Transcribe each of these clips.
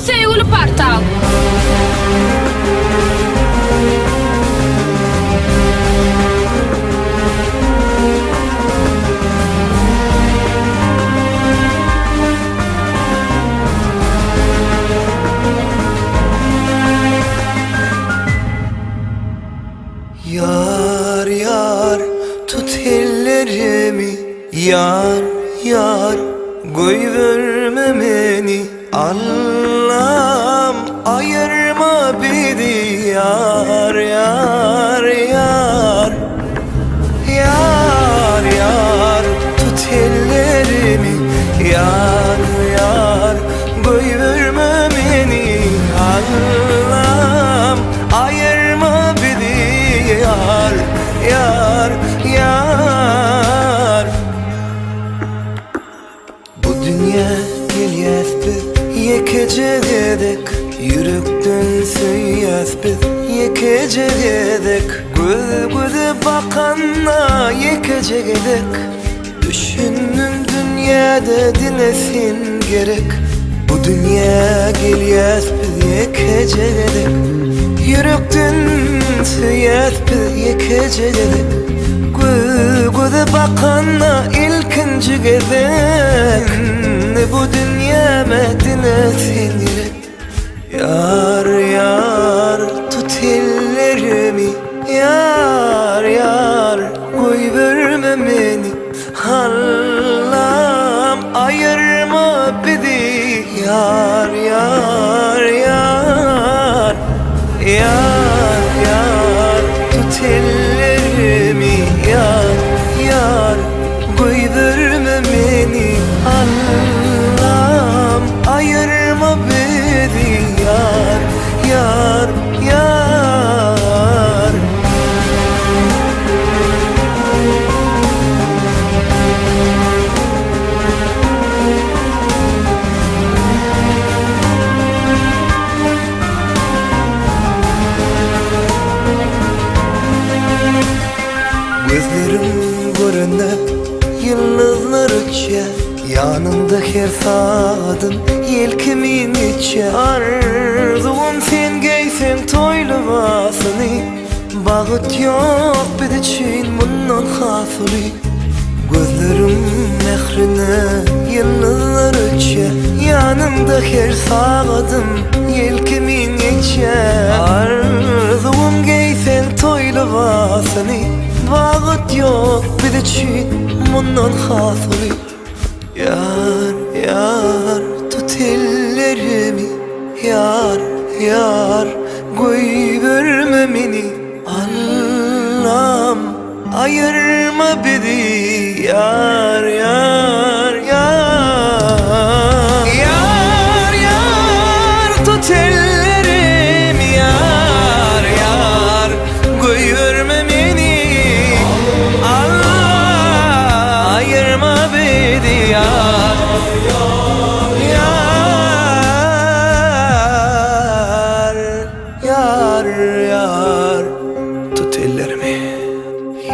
Sevgili Portal. Yar yar tut ellerimi, yar yar koyverme beni. Allah'ım ayırma bizi, yar yar yar. Yar yar tut ellerimi, yar yar koyverme beni. Allah'ım ayırma bizi, yar yar yar. Bu dünya gelyäs biz yekecegedek, yürekden söýýäs biz yekecegedek. Göz göze bakanna yekecegedek. Düşündüm dünyada dinesin gerek. Bu dünya gelyäs biz yekecegedek, yürekden söýýäs biz yekecegedek. Göze bakanna ilkinci gezek. Bu dünya medine gerek. Yar yar tut ellerimi, yar yar koyverme beni. Allah'ım ayırma bizi, yar yar yar. Yar yar tut ellerimi, yar yar koyverme beni. Allah'ım ayırma bizi, yar yar yar. Gözlerim göründe yıldızlar uçya, yanımda her saatim yelkimin içe. Arzum sen giysen toylamasını, bağıt yok bir için bundan hasılı. Gözlerim mehrine yıldızlar uçya, yanımda her saatim yelkimin içe. Arzum giysen toylamasını, bağıt yok bir için bundan hasılı. Yar yar tut ellerimi, yar yar koyverme beni. Allah'ım ayırma bizi, yar yar yar. Yar yar tut ellerimi, yar yar koyverme beni. Allah ayırma bizi, yar yar yar tut ellerimi,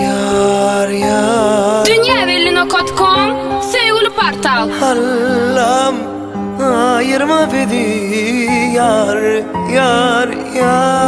yar yar. Dünýäwelline.com Sevgili Portal. Allah'ım ayırma bizi, yar yar yar.